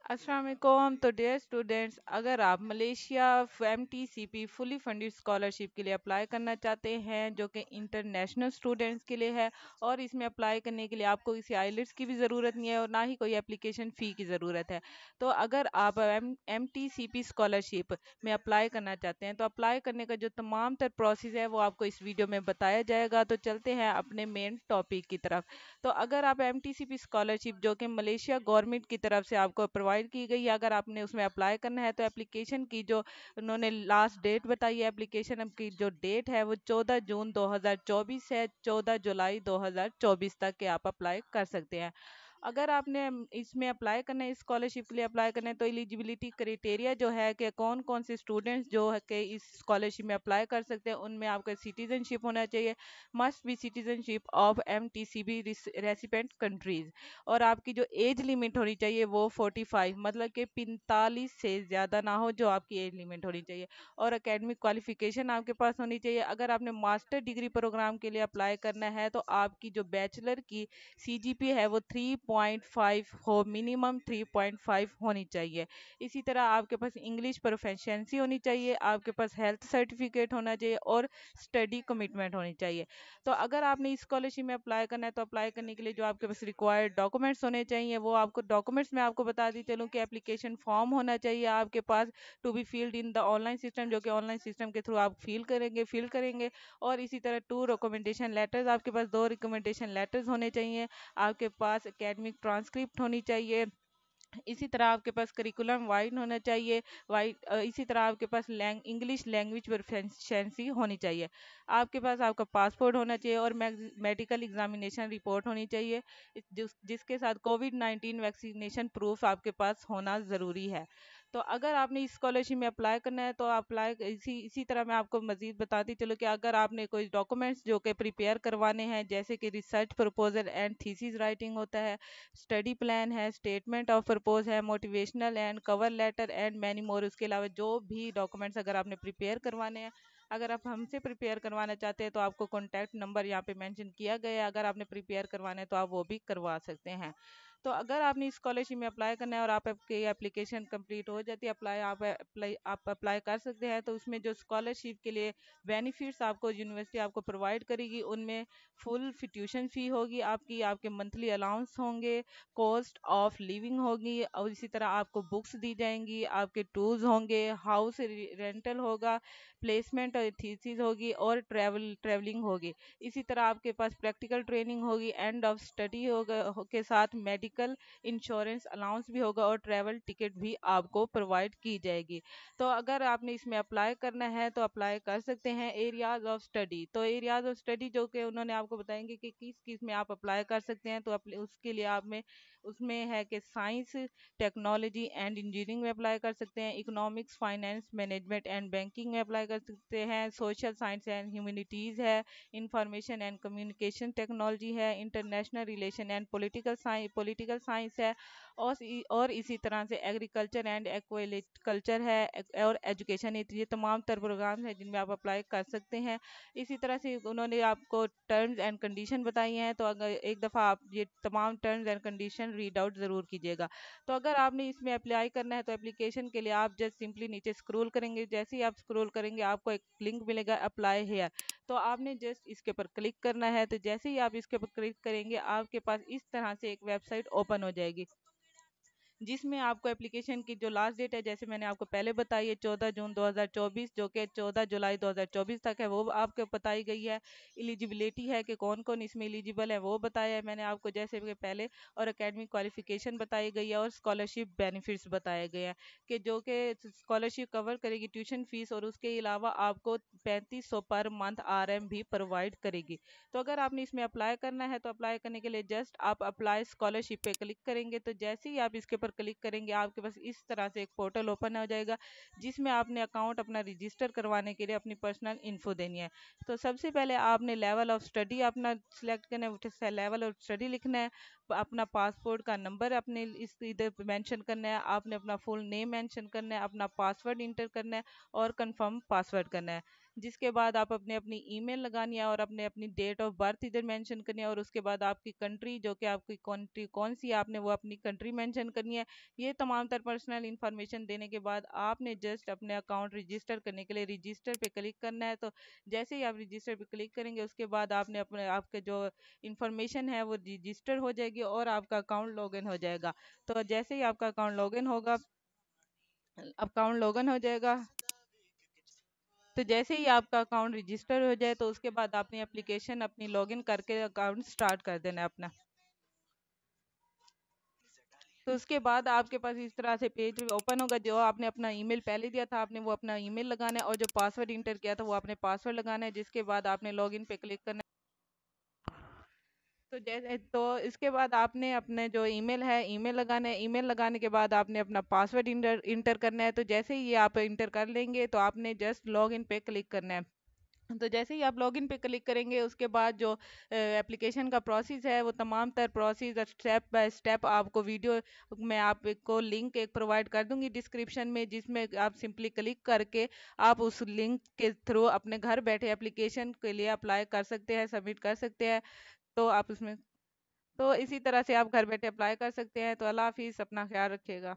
السلام علیکم تو ڈیئر اسٹوڈینٹس، اگر آپ ملیشیا ایم ٹی سی پی فلی فنڈیڈ اسکالرشپ کے لیے اپلائی کرنا چاہتے ہیں جو کہ انٹرنیشنل اسٹوڈینٹس کے لیے ہے، اور اس میں اپلائی کرنے کے لیے آپ کو کسی آئیلٹس کی بھی ضرورت نہیں ہے اور نہ ہی کوئی اپلیکیشن فی کی ضرورت ہے، تو اگر آپ ایم ٹی سی پی اسکالرشپ میں اپلائی کرنا چاہتے ہیں تو اپلائی کرنے کا جو تمام تر پروسیس ہے وہ آپ کو اس ویڈیو میں بتایا جائے گا۔ تو چلتے ہیں اپنے مین ٹاپک کی طرف۔ تو اگر آپ ایم ٹی سی پی اسکالرشپ جو کہ ملیشیا گورنمنٹ کی طرف سے آپ کو پرووائڈ کی گئی ہے، اگر آپ نے اس میں اپلائی کرنا ہے تو اپلیکیشن کی جو انہوں نے لاسٹ ڈیٹ بتائی ہے، اپلیکیشن کی جو ڈیٹ ہے وہ 14 جون 2024 ہے، 14 جولائی 2024 تک کے آپ اپلائی کر سکتے ہیں۔ اگر آپ نے اس میں اپلائی کرنا ہے، اس اسکالرشپ کے لیے اپلائی کرنا ہے، تو ایلیجیبلٹی کرائٹیریا جو ہے کہ کون کون سے اسٹوڈنٹس جو ہے کہ اس اسکالرشپ میں اپلائی کر سکتے ہیں، ان میں آپ کا سٹیزن شپ ہونا چاہیے، must be citizenship of M T C B recipient countries, اور آپ کی جو ایج لمٹ ہونی چاہیے وہ 45 مطلب کہ 45 سے زیادہ نہ ہو جو آپ کی ایج لمٹ ہونی چاہیے، اور اکیڈمک کوالیفیکیشن آپ کے پاس ہونی چاہیے۔ اگر آپ نے ماسٹر ڈگری پروگرام کے لیے اپلائی کرنا ہے تو آپ کی جو بیچلر کی سی جی پی ہے وہ 3.5 ہو، منیمم 3.5 ہونی چاہیے۔ اسی طرح آپ کے پاس انگلش پروفیشنسی ہونی چاہیے، آپ کے پاس ہیلتھ سرٹیفکیٹ ہونا چاہیے اور اسٹڈی کمٹمنٹ ہونی چاہیے۔ تو اگر آپ نے اس اسکالرشپ میں اپلائی کرنا ہے تو اپلائی کرنے کے لیے جو آپ کے پاس ریکوائرڈ ڈاکومنٹس ہونے چاہیے وہ آپ کو ڈاکومنٹس میں آپ کو بتا دی چلوں کہ اپلیکیشن فارم ہونا چاہیے آپ کے پاس to be filled in the online system, جو کہ آن لائن سسٹم کے تھرو آپ فل کریں گے، اور اسی طرح 2 ریکمنڈیشن لیٹرز، آپ کے پاس 2 ریکمنڈیشن لیٹرز ہونے چاہیے، آپ کے پاس اکیڈمک ٹرانسکرپٹ ہونی چاہیے، اسی طرح آپ کے پاس کریکولم وائڈ ہونا چاہیے، اسی طرح آپ کے پاس انگلش لینگویج پروفیشنسی ہونی چاہیے، آپ کے پاس آپ کا پاسپورٹ ہونا چاہیے اور میڈیکل ایگزامینیشن رپورٹ ہونی چاہیے جس کے ساتھ کووڈ 19 ویکسینیشن پروف آپ کے پاس ہونا ضروری ہے۔ تو اگر آپ نے اس اسکالرشپ میں اپلائی کرنا ہے تو اسی طرح میں آپ کو مزید بتاتی چلو کہ اگر آپ نے کوئی ڈاکومنٹس جو کہ پریپیئر کروانے ہیں، جیسے کہ research proposal and thesis writing ہوتا ہے، اسٹڈی پلان ہے، اسٹیٹمنٹ آف پرپوز ہے، motivational and cover letter and many more, اس کے علاوہ جو بھی ڈاکومنٹس اگر آپ نے پریپیئر کروانے ہیں، اگر آپ ہم سے پریپیئر کروانا چاہتے ہیں تو آپ کو کانٹیکٹ نمبر یہاں پہ مینشن کیا گیا ہے، اگر آپ نے پریپیئر کروانا ہے تو آپ وہ بھی کروا سکتے ہیں۔ تو اگر آپ نے اسکالرشپ میں اپلائی کرنا ہے اور آپ کی اپلیکیشن کمپلیٹ ہو جاتی ہے، آپ اپلائی کر سکتے ہیں، تو اس میں جو اسکالرشپ کے لیے بینیفٹس آپ کو یونیورسٹی آپ کو پرووائڈ کرے گی، ان میں فل ٹیوشن فی ہوگی آپ کے منتھلی الاؤنس ہوں گے، کوسٹ آف لیونگ ہوگی، اور اسی طرح آپ کو بکس دی جائیں گی، آپ کے ٹورز ہوں گے، ہاؤس رینٹل ہوگا، پلیسمنٹ اور تھیسس ہوگی، اور ٹریولنگ ہوگی، اسی طرح آپ کے پاس پریکٹیکل ٹریننگ ہوگی، اینڈ آف اسٹڈی ہوگا کے ساتھ میڈیکل انشورنس الاؤنس بھی ہوگا، اور ٹریول ٹکٹ بھی آپ کو پرووائڈ کی جائے گی۔ تو اگر آپ نے اس میں اپلائی کرنا ہے تو اپلائی کر سکتے ہیں۔ ایریاز آف اسٹڈی، تو ایریاز آف اسٹڈی جو کہ انہوں نے آپ کو بتائیں گے کہ کس میں آپ اپلائی کر سکتے ہیں، تو اس کے لیے اس میں ہے کہ سائنس، ٹیکنالوجی اینڈ انجینئرنگ میں اپلائی کر سکتے ہیں، economics, finance, management and banking میں اپلائی کر سکتے ہیں، سوشل سائنس اینڈ ہیومینٹیز ہے، انفارمیشن اینڈ کمیونیکیشن ٹیکنالوجی ہے، international relation and political science ہے، اور اسی طرح سے ایگریکلچر اینڈ ایکویکلچر ہے، اور ایجوکیشن، یہ تمام تر پروگرام ہیں جن میں آپ اپلائی کر سکتے ہیں۔ اسی طرح سے انہوں نے آپ کو ٹرمز اینڈ کنڈیشن بتائی ہیں، تو اگر ایک دفعہ آپ یہ تمام terms and condition read out ضرور کیجیے گا۔ تو اگر آپ نے اس میں اپلائی کرنا ہے تو اپلیکیشن کے لیے آپ جسٹ سمپلی نیچے اسکرول کریں گے، جیسے ہی آپ اسکرول کریں گے آپ کو ایک لنک ملے گا اپلائی ہیئر، تو آپ نے جسٹ اس کے اوپر کلک کرنا ہے، تو جیسے ہی آپ اس کے اوپر کلک کریں گے آپ کے پاس اس طرح سے ایک ویب سائٹ اوپن ہو جائے گی، جس میں آپ کو اپلیکیشن کی جو لاسٹ ڈیٹ ہے جیسے میں نے آپ کو پہلے بتائی ہے 14 جون 2024، جو کہ 14 جولائی 2024 تک ہے، وہ آپ کو بتائی گئی ہے۔ ایلیجیبلٹی ہے کہ کون کون اس میں ایلیجیبل ہے وہ بتایا ہے میں نے آپ کو جیسے کہ پہلے، اور اکیڈمک کوالیفیکیشن بتائی گئی ہے، اور اسکالرشپ بینیفٹس بتائے گئے ہیں کہ جو کہ اسکالرشپ کور کرے گی ٹیوشن فیس، اور اس کے علاوہ آپ کو 3500 پر منتھ آر ایم بھی پرووائڈ کرے گی۔ تو اگر آپ نے اس میں اپلائی کرنا ہے تو اپلائی کرنے کے لیے جسٹ آپ اپلائی اسکالرشپ پہ کلک کریں گے، تو جیسے ہی آپ اس کے اوپر کلک کریں گے آپ کے پاس اس طرح سے ایک پورٹل اوپن ہو جائے گا، جس میں آپ نے اکاؤنٹ اپنا رجسٹر کروانے کے لیے اپنی پرسنل انفو دینی ہے۔ تو سب سے پہلے آپ نے لیول آف اسٹڈی اپنا سلیکٹ کرنا ہے، لیول آف اسٹڈی لکھنا ہے، اپنا پاسپورٹ کا نمبر اپنے اس ادھر مینشن کرنا ہے، آپ نے اپنا فل نیم مینشن کرنا ہے، اپنا پاسورڈ انٹر کرنا ہے، اور کنفرم پاسورڈ کرنا ہے۔ جس کے بعد آپ اپنے اپنی ای میل لگانی ہے اور اپنے اپنی ڈیٹ آف برتھ ادھر مینشن کرنی ہے، اور اس کے بعد آپ کی کنٹری جو کہ آپ کی کنٹری کون سی ہے آپ نے وہ اپنی کنٹری مینشن کرنی ہے۔ یہ تمام تر پرسنل انفارمیشن دینے کے بعد آپ نے جسٹ اپنے اکاؤنٹ رجسٹر کرنے کے لیے رجسٹر پہ کلک کرنا ہے۔ تو جیسے ہی آپ رجسٹر پہ کلک کریں گے اس کے بعد آپ نے اپنے آپ کے جو انفارمیشن ہے وہ رجسٹر ہو جائے گی اور آپ کا اکاؤنٹ لاگ ان ہو جائے گا۔ تو جیسے ہی آپ کا اکاؤنٹ لاگ ان ہو جائے گا، تو جیسے ہی آپ کا اکاؤنٹ رجسٹر ہو جائے تو اس کے بعد آپ نے اپلیکیشن اپنی لاگ ان کر کے اکاؤنٹ سٹارٹ کر دینا ہے اپنا۔ تو اس کے بعد آپ کے پاس اس طرح سے پیج اوپن ہوگا، جو آپ نے اپنا ای میل پہلے دیا تھا آپ نے وہ اپنا ای میل لگانا ہے، اور جو پاسورڈ انٹر کیا تھا وہ آپ نے پاسورڈ لگانا ہے، جس کے بعد آپ نے لاگ ان پہ کلک کرنا ہے۔ تو اس کے بعد آپ نے اپنے جو ای میل ہے ای میل لگانا ہے، ای میل لگانے کے بعد آپ نے اپنا پاسورڈ انٹر کرنا ہے۔ تو جیسے ہی یہ آپ انٹر کر لیں گے تو آپ نے جسٹ لاگ ان پہ کلک کرنا ہے۔ تو جیسے ہی آپ لاگ ان پہ کلک کریں گے اس کے بعد جو اپلیکیشن کا پروسیس ہے وہ تمام تر پروسیس اسٹیپ بائی اسٹیپ آپ کو ویڈیو میں آپ کو لنک ایک پرووائڈ کر دوں گی ڈسکرپشن میں، جس میں آپ سمپلی کلک کر کے آپ اس لنک کے تھرو اپنے گھر بیٹھے اپلیکیشن کے لیے اپلائی کر سکتے ہیں، سبمٹ کر سکتے ہیں۔ تو آپ اس میں تو اسی طرح سے آپ گھر بیٹھے اپلائی کر سکتے ہیں۔ تو اللہ حافظ، اپنا خیال رکھیے گا۔